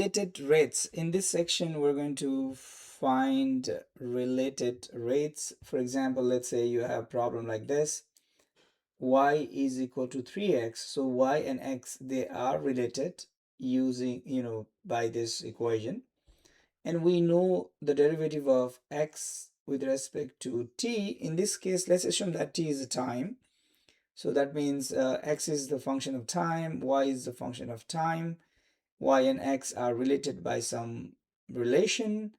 Related rates. In this section, we're going to find related rates. For example, let's say you have a problem like this. Y is equal to 3x. So y and x, they are related using, by this equation. And we know the derivative of x with respect to t. In this case, let's assume that t is the time. So that means x is the function of time, y is the function of time. Y and x are related by some relation,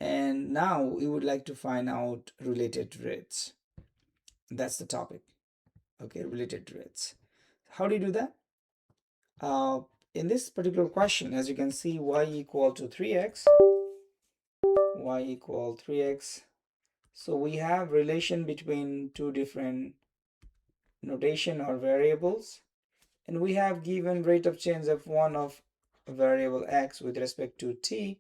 and now we would like to find out related rates. That's the topic. Okay, related rates. How do you do that? In this particular question, as you can see, y equal to 3x, y equal 3x. So we have relation between two different notation or variables, and we have given rate of change of one of variable x with respect to t.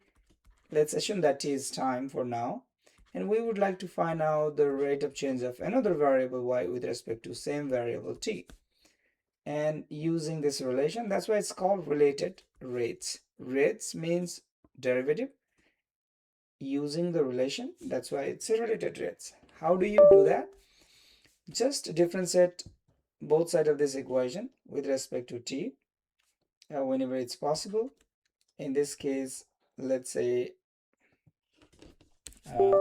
Let's assume that t is time for now, and we would like to find out the rate of change of another variable y with respect to same variable t. And using this relation, that's why it's called related rates. Rates means derivative. Using the relation, that's why it's a related rates. How do you do that? Just differentiate both sides of this equation with respect to t whenever it's possible. In this case, let's say uh,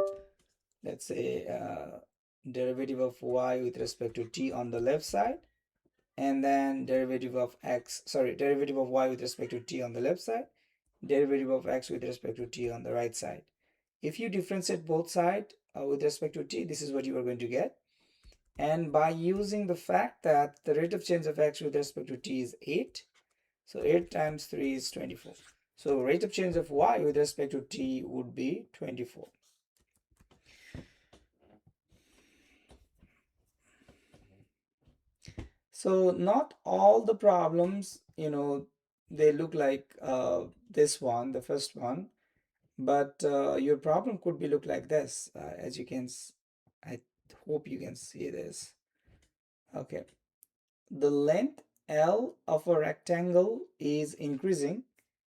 derivative of y with respect to t on the left side, and then derivative of y with respect to t on the left side, derivative of x with respect to t on the right side. If you differentiate both sides with respect to t, this is what you are going to get. And by using the fact that the rate of change of x with respect to t is 8, so 8 times 3 is 24. So rate of change of y with respect to t would be 24. So not all the problems, they look like this one, the first one, but your problem could be look like this. As you can, I hope you can see this. Okay, the length L of a rectangle is increasing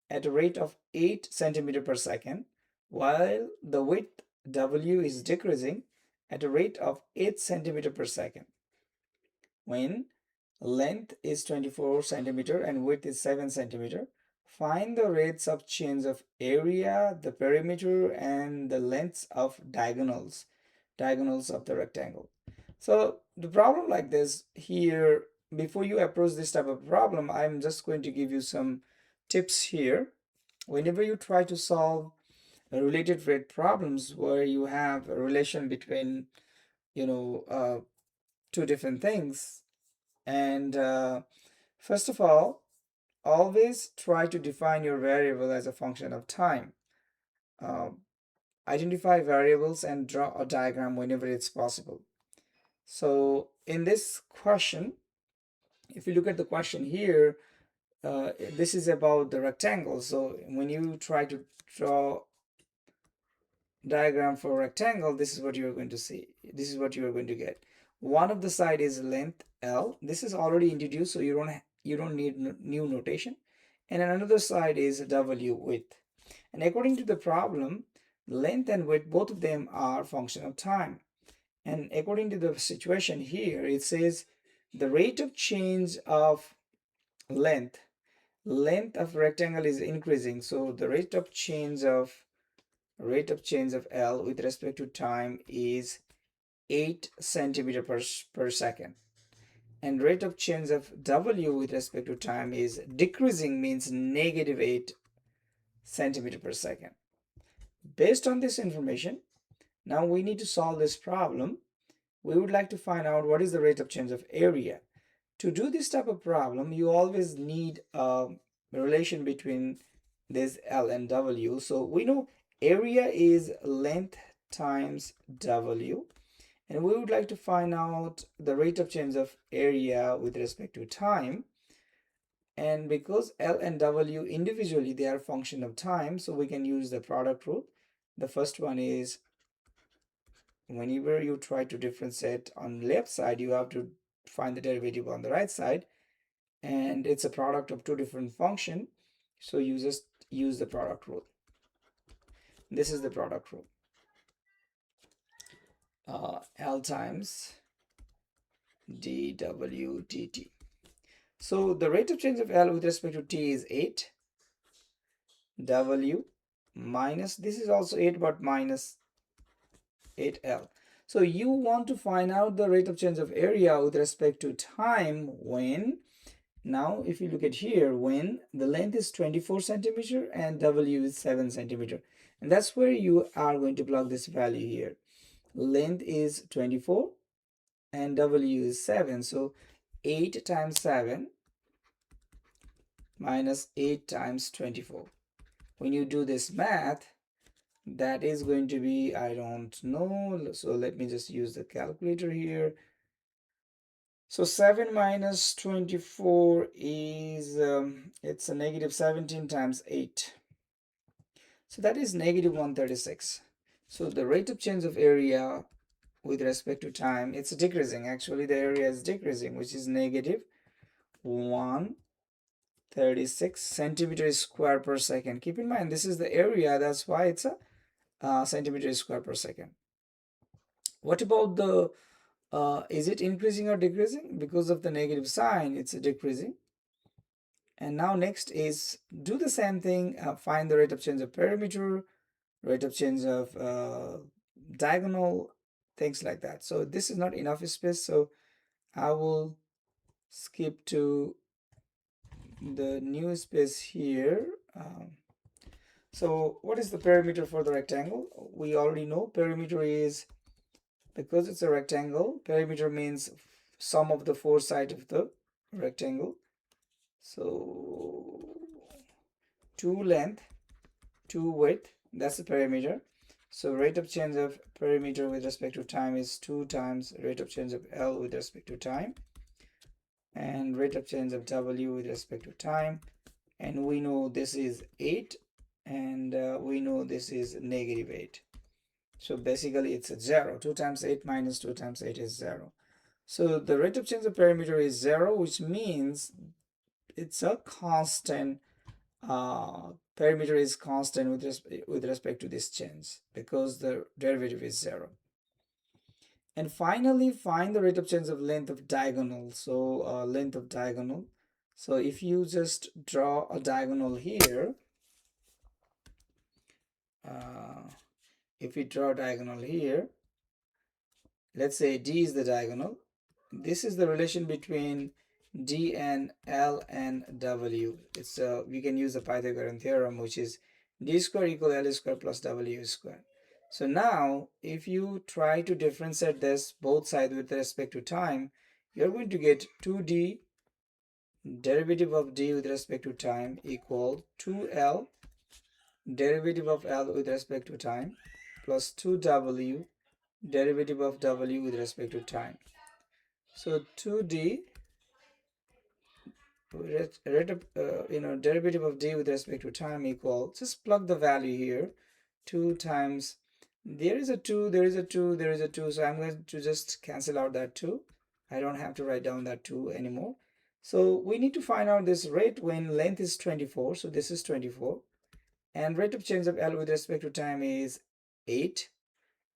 at a rate of 8 centimeter per second, while the width W is decreasing at a rate of 8 centimeter per second. When length is 24 centimeter and width is 7 centimeter, find the rates of change of area, the perimeter, and the lengths of diagonals of the rectangle. So the problem like this here, before you approach this type of problem, I'm just going to give you some tips here. Whenever you try to solve related rate problems where you have a relation between two different things, and first of all, always try to define your variable as a function of time. Uh, Identify variables and draw a diagram whenever it's possible. So in this question, if you look at the question here, this is about the rectangle. So when you try to draw diagram for rectangle, this is what you're going to see. This is what you are going to get. One of the side is length L. This is already introduced, so you don't need new notation. And another side is W, width. And according to the problem, length and width, both of them are function of time. And according to the situation here, it says the rate of change of length of rectangle is increasing. So the rate of change of L with respect to time is 8 centimeter per second. And rate of change of W with respect to time is decreasing, means negative 8 centimeter per second. Based on this information, now we need to solve this problem. We would like to find out what is the rate of change of area. To do this type of problem, you always need a relation between this L and W. So we know area is length times W, and we would like to find out the rate of change of area with respect to time. And because L and W individually, they are a function of time, so we can use the product rule. The first one is, whenever you try to differentiate on the left side, you have to find the derivative on the right side, and it's a product of two different functions. So you just use the product rule. This is the product rule. L times dw dt. So the rate of change of L with respect to t is 8. W minus, this is also 8 but minus 8L. So you want to find out the rate of change of area with respect to time when, now if you look at here, when the length is 24 centimeter and W is 7 centimeter. And that's where you are going to plug this value here. Length is 24 and W is 7. So 8 times 7 minus 8 times 24. When you do this math, that is going to be, I don't know, so let me just use the calculator here. So 7 minus 24 is, it's a negative 17 times 8. So that is negative 136. So the rate of change of area with respect to time, it's decreasing. Actually, the area is decreasing, which is negative 136 centimeters square per second. Keep in mind, this is the area. That's why it's a centimeters square per second. What about the is it increasing or decreasing? Because of the negative sign, it's decreasing. And now next is do the same thing, find the rate of change of perimeter, rate of change of diagonal, things like that. So this is not enough space, so I will skip to the new space here. So what is the perimeter for the rectangle? We already know perimeter is, because it's a rectangle, perimeter means sum of the four sides of the rectangle. So 2 length, 2 width, that's the perimeter. So rate of change of perimeter with respect to time is 2 times rate of change of L with respect to time, and rate of change of W with respect to time. And we know this is 8, and we know this is negative 8. So basically it's a 0. 2 times 8 minus 2 times 8 is 0. So the rate of change of perimeter is 0, which means it's a constant. Perimeter is constant with respect to this change because the derivative is 0. And finally, find the rate of change of length of diagonal. So length of diagonal. So if you just draw a diagonal here, if we draw a diagonal here, let's say D is the diagonal. This is the relation between D and L and W. It's we can use the Pythagorean theorem, which is D square equal L square plus W square. So now if you try to differentiate this both sides with respect to time, you're going to get 2D derivative of D with respect to time equal 2L derivative of L with respect to time plus 2W derivative of W with respect to time. So 2D rate of derivative of D with respect to time equal, just plug the value here, 2 times, there is a 2, there is a 2, there is a 2, so I'm going to just cancel out that 2. I don't have to write down that 2 anymore. So we need to find out this rate when length is 24, so this is 24, and rate of change of L with respect to time is 8,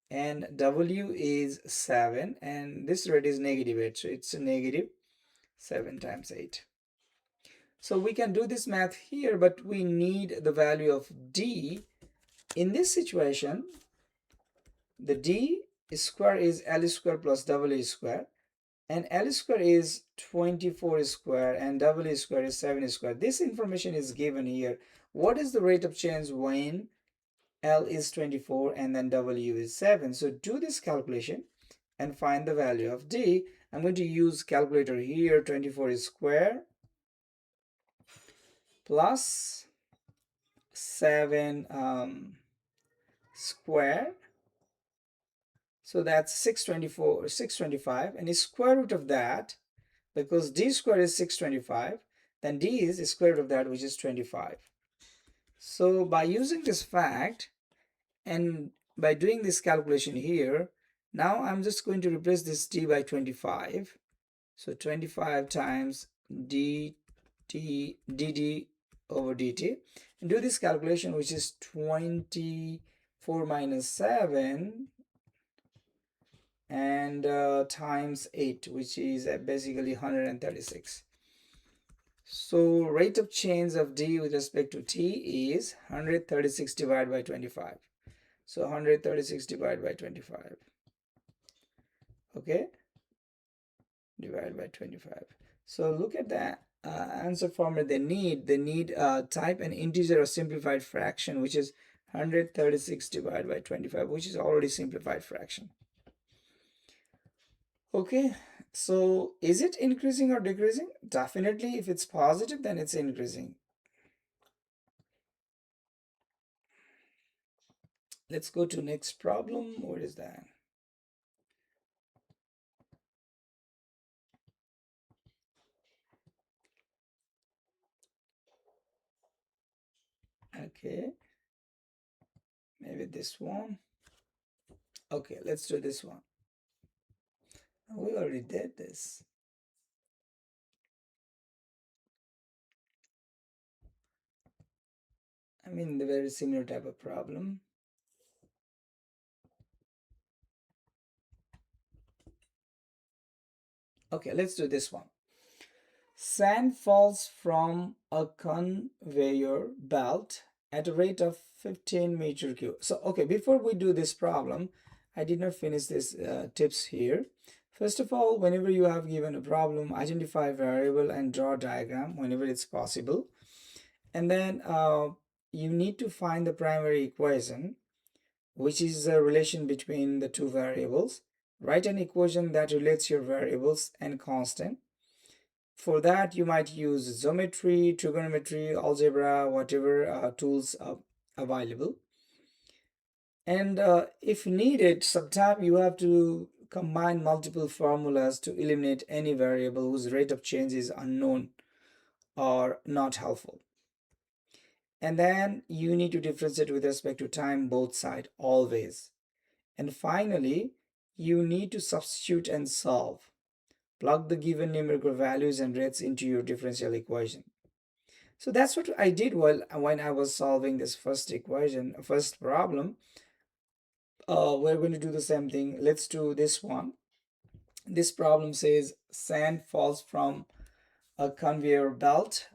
and W is 7, and this rate is negative 8, so it's a negative 7 times 8. So we can do this math here, but we need the value of D. In this situation, the D square is L square plus W square, and L square is 24 square and W square is 7 square. This information is given here. What is the rate of change when L is 24 and then W is 7? So do this calculation and find the value of D. I'm going to use calculator here. 24 square plus 7 square, so that's 625, and the square root of that, because D square is 625, then D is the square root of that, which is 25. So by using this fact and by doing this calculation here, now I'm just going to replace this D by 25. So 25 times dt over dt, do this calculation, which is 24 minus 7 and times 8, which is basically 136. So rate of change of d with respect to t is 136 divided by 25. So 136 divided by 25. Okay, divided by 25. So look at that answer formula. They need type an integer or simplified fraction, which is 136 divided by 25, which is already simplified fraction. Okay, so is it increasing or decreasing? Definitely, if it's positive, then it's increasing. Let's go to next problem. What is that? Okay, maybe this one. Okay, let's do this one. We already did this. I mean, the very similar type of problem. Okay, let's do this one. Sand falls from a conveyor belt at a rate of 15 meter cube. So, okay, before we do this problem, I did not finish this tips here. First of all, whenever you have given a problem, identify a variable and draw a diagram whenever it's possible. And then you need to find the primary equation, which is a relation between the two variables. Write an equation that relates your variables and constant. For that, you might use geometry, trigonometry, algebra, whatever tools are available. And if needed, sometimes you have to combine multiple formulas to eliminate any variable whose rate of change is unknown or not helpful. And then you need to differentiate with respect to time both sides always. And finally, you need to substitute and solve. Plug the given numerical values and rates into your differential equation. So that's what I did when I was solving this first problem. We're going to do the same thing. Let's do this one. This problem says sand falls from a conveyor belt.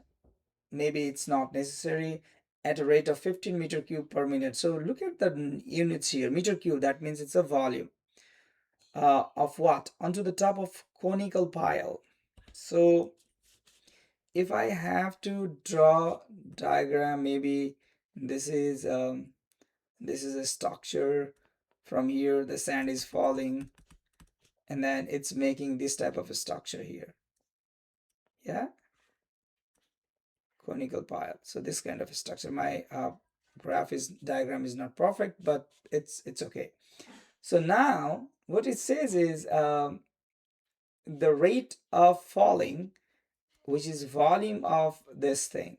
Maybe it's not necessary, at a rate of 15 meter cube per minute. So look at the units here. Meter cube, that means it's a volume of what? Onto the top of conical pile. So if I have to draw diagram, maybe this is a structure. From here the sand is falling and then it's making this type of a structure here. Yeah, conical pile. So this kind of a structure. My diagram is not perfect, but it's okay. So now what it says is the rate of falling, which is volume of this thing.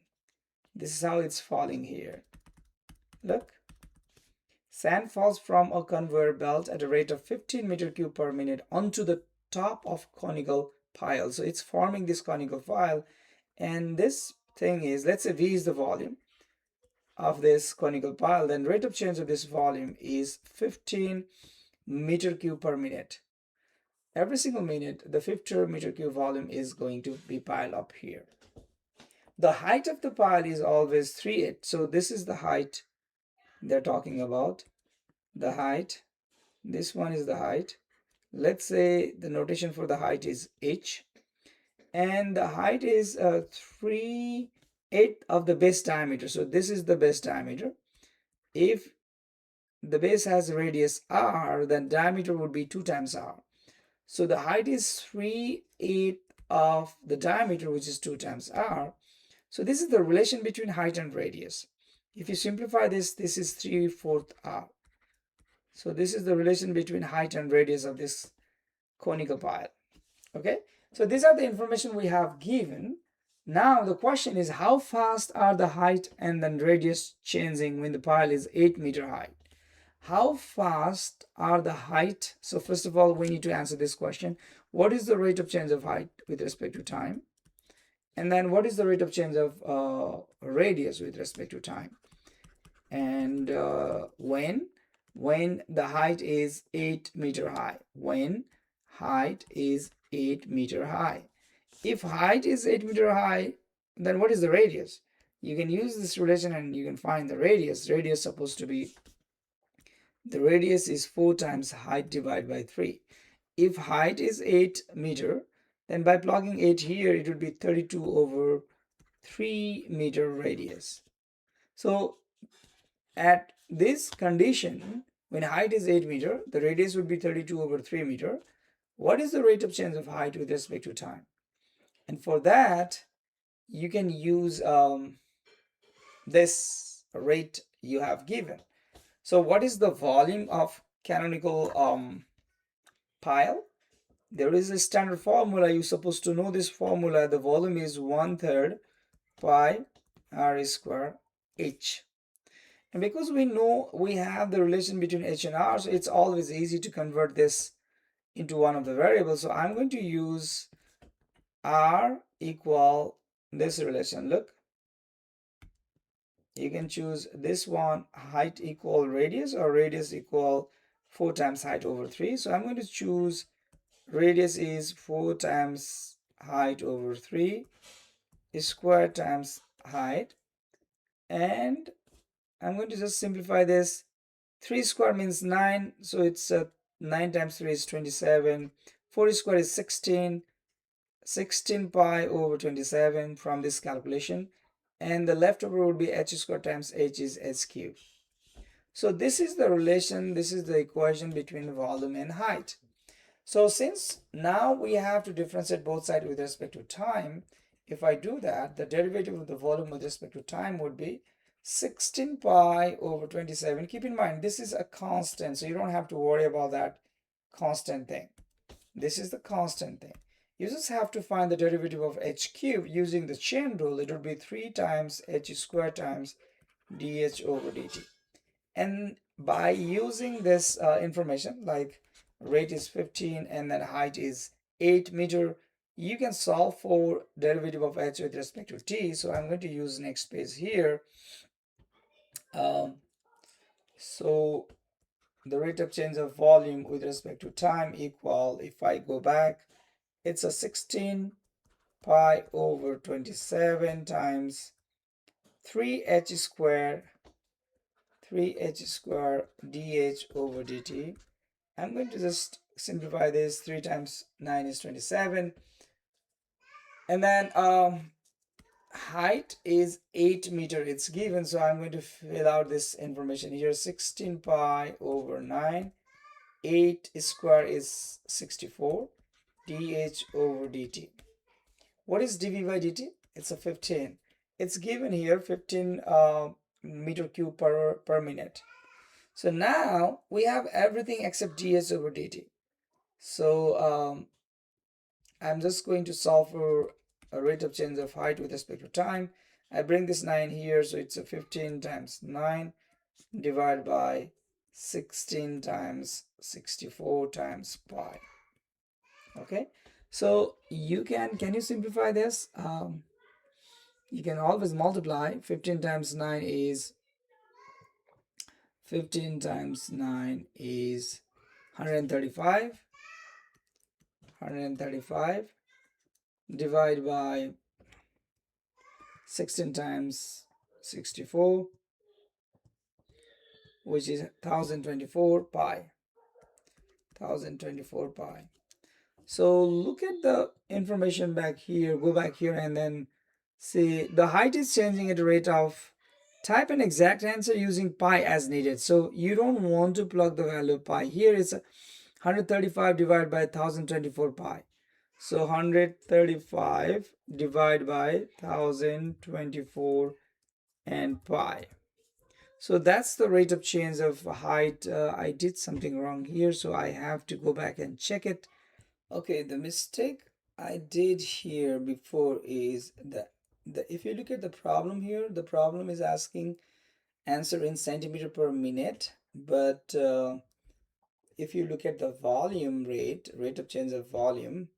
This is how it's falling here. Look, sand falls from a conveyor belt at a rate of 15 meter cube per minute onto the top of conical pile. So it's forming this conical pile, and this thing is, let's say V is the volume of this conical pile, then rate of change of this volume is 15 meter cube per minute. Every single minute, the 15 meter cube volume is going to be piled up here. The height of the pile is always 3/8. So this is the height they're talking about. The height, this one is the height. Let's say the notation for the height is h, and the height is 3/8 of the base diameter. So this is the base diameter. If the base has radius r, then diameter would be 2 times r. So the height is 3/8 of the diameter, which is 2 times r. So this is the relation between height and radius. If you simplify this, this is 3/4 r. So this is the relation between height and radius of this conical pile. Okay, so these are the information we have given. Now the question is, how fast are the height and then radius changing when the pile is 8 meter high? How fast are the height? So first of all, we need to answer this question. What is the rate of change of height with respect to time? And then what is the rate of change of radius with respect to time? And when the height is 8 meter high, when height is 8 meter high. If height is 8 meter high, then what is the radius? You can use this relation and you can find the radius. Radius supposed to be, the radius is 4 times height divided by 3. If height is 8 meter, then by plugging 8 here, it would be 32 over 3 meter radius. So at this condition, when height is 8 meter, the radius would be 32 over 3 meter. What is the rate of change of height with respect to time? And for that, you can use this rate you have given. So what is the volume of canonical pile? There is a standard formula. You're supposed to know this formula. The volume is 1/3 pi r square h. And because we know we have the relation between h and r, so it's always easy to convert this into one of the variables. So I'm going to use r equal this relation. Look, you can choose this one, height equal radius, or radius equal 4 times height over 3. So I'm going to choose radius is 4 times height over 3 square times height, and I'm going to just simplify this. 3 square means 9, so it's 9 times 3 is 27. 4 square is 16. 16 pi over 27 from this calculation, and the leftover would be h square times h is h cubed. So this is the relation, this is the equation between volume and height. So since now we have to differentiate both sides with respect to time, if I do that, the derivative of the volume with respect to time would be 16 pi over 27. Keep in mind, this is a constant, so you don't have to worry about that constant thing. This is the constant thing. You just have to find the derivative of h cubed using the chain rule. It would be 3 times h squared times dh over dt. And by using this information, like rate is 15 and then height is 8 meter, you can solve for derivative of h with respect to t. So I'm going to use next page here. So the rate of change of volume with respect to time equal, if I go back, it's a 16 pi over 27 times 3h squared dh over dt. I'm going to just simplify this. 3 times 9 is 27. And then height is 8 meter. It's given, so I'm going to fill out this information here. 16 pi over 9. 8 square is 64. dh over dt. What is dv by dt? It's a 15. It's given here 15 meter cube per minute. So now we have everything except dh over dt. So I'm just going to solve for a rate of change of height with respect to time. I bring this 9 here, so it's a 15 times 9 divided by 16 times 64 times pi. Okay, so you can you simplify this? You can always multiply. 15 times 9 is 135. 135 divided by 16 times 64, which is 1024 pi. 1024 pi. So look at the information back here. Go back here and then see the height is changing at a rate of, type an exact answer using pi as needed. So you don't want to plug the value of pi. Here it's 135 divided by 1024 pi. So 135 divided by 1024 and pi. So that's the rate of change of height. I did something wrong here, so I have to go back and check it. Okay, the mistake I did here before is that if you look at the problem here, the problem is asking answer in centimeter per minute, but if you look at the volume rate of change of volume,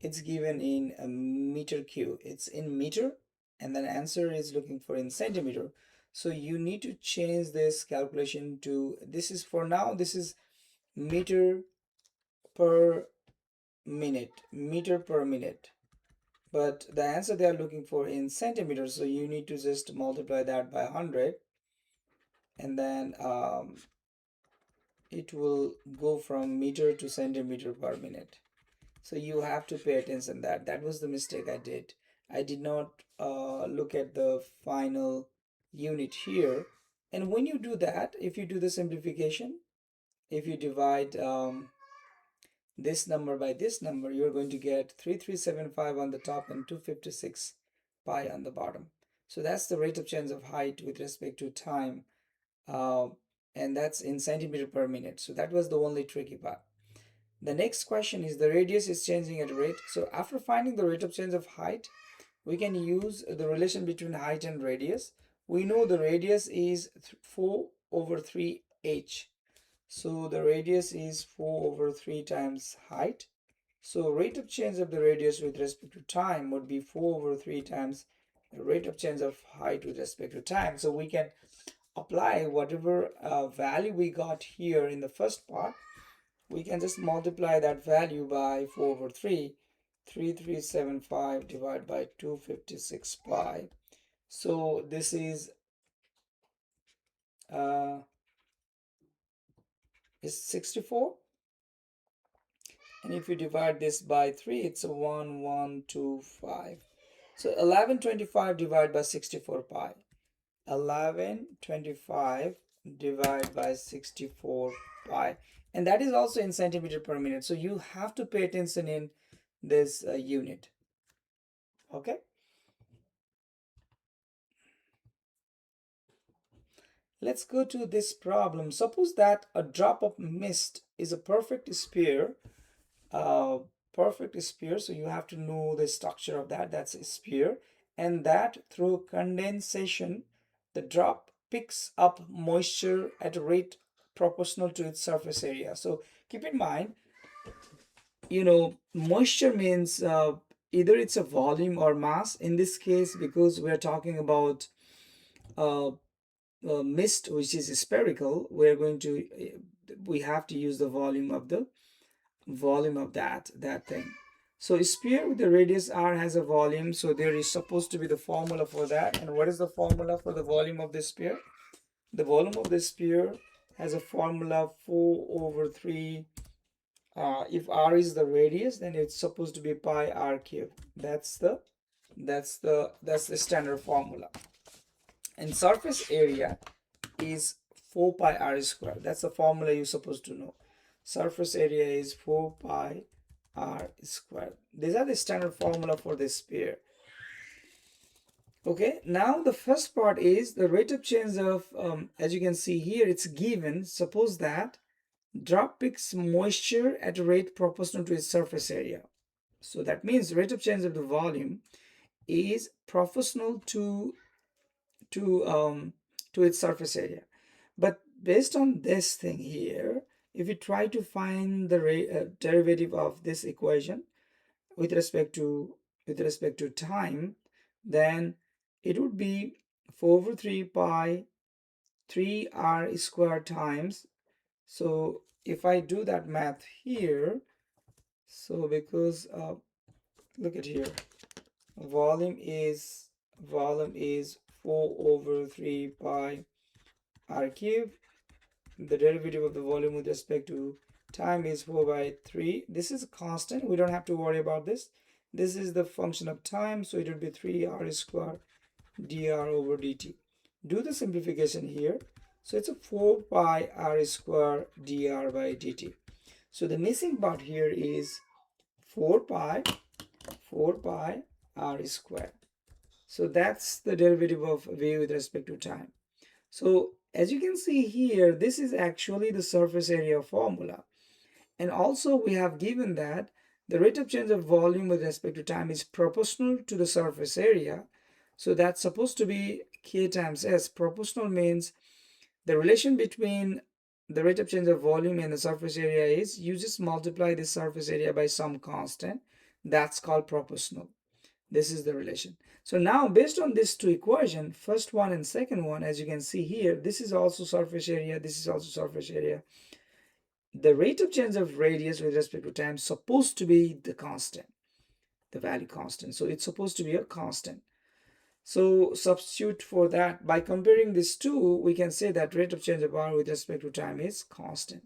it's given in a meter cube. It's in meter, and then answer is looking for in centimeter. So you need to change this calculation to, this is for now, this is meter per minute, but the answer they are looking for in centimeters, so you need to just multiply that by 100, and then it will go from meter to centimeter per minute. So you have to pay attention. That was the mistake I did. I did not look at the final unit here. And when you do that, if you do the simplification, if you divide this number by this number, you're going to get 3375 on the top and 256 pi on the bottom. So that's the rate of change of height with respect to time, uh, and that's in centimeter per minute. So that was the only tricky part. The next question is the radius is changing at a rate. So after finding the rate of change of height, we can use the relation between height and radius. We know the radius is 4 over 3h. So the radius is 4 over 3 times height. So rate of change of the radius with respect to time would be 4 over 3 times the rate of change of height with respect to time. So we can apply whatever value we got here in the first part. We can just multiply that value by 4 over 3. 3375 divided by 256 pi. So this is 64, and if you divide this by 3, it's a 1125. So 1125 divided by 64 pi. 1125 divided by 64 pi, and that is also in centimeter per minute. So you have to pay attention in this unit. Okay, let's go to this problem. Suppose that a drop of mist is a perfect sphere. So you have to know the structure of that. That's a sphere, and that through condensation the drop picks up moisture at a rate proportional to its surface area. So keep in mind, moisture means either it's a volume or mass. In this case, because we're talking about uh, mist which is spherical, we have to use the volume of that thing. So a sphere with the radius r has a volume, so there is supposed to be the formula for that. And what is the formula for the volume of the sphere? The volume of the sphere has a formula 4 over 3. If r is the radius, then it's supposed to be pi r cube. That's the standard formula. And surface area is 4 pi r squared. That's the formula you're supposed to know. Surface area is 4 pi r squared. These are the standard formula for the sphere. Okay, now the first part is the rate of change of, as you can see here, it's given. Suppose that drop picks moisture at a rate proportional to its surface area. So that means rate of change of the volume is proportional to its surface area. But based on this thing here, if you try to find the derivative of this equation with respect to time, then it would be 4 over 3 pi 3 r squared times. So if I do that math here, so because look at here, volume is 4 over 3 pi r cube. The derivative of the volume with respect to time is 4 by 3. This is a constant. We don't have to worry about this. This is the function of time, so it would be 3r squared dr over dt. Do the simplification here. So it's a 4 pi r squared dr by dt. So the missing part here is 4 pi r squared. So that's the derivative of v with respect to time. So as you can see here, this is actually the surface area formula. And also we have given that the rate of change of volume with respect to time is proportional to the surface area. So that's supposed to be K times S. Proportional means the relation between the rate of change of volume and the surface area is, you just multiply the surface area by some constant. That's called proportional. This is the relation. So now based on these two equations, first one and second one, as you can see here, this is also surface area, this is also surface area. The rate of change of radius with respect to time is supposed to be the constant, the value constant. So it's supposed to be a constant. So substitute for that. By comparing these two, we can say that rate of change of r with respect to time is constant.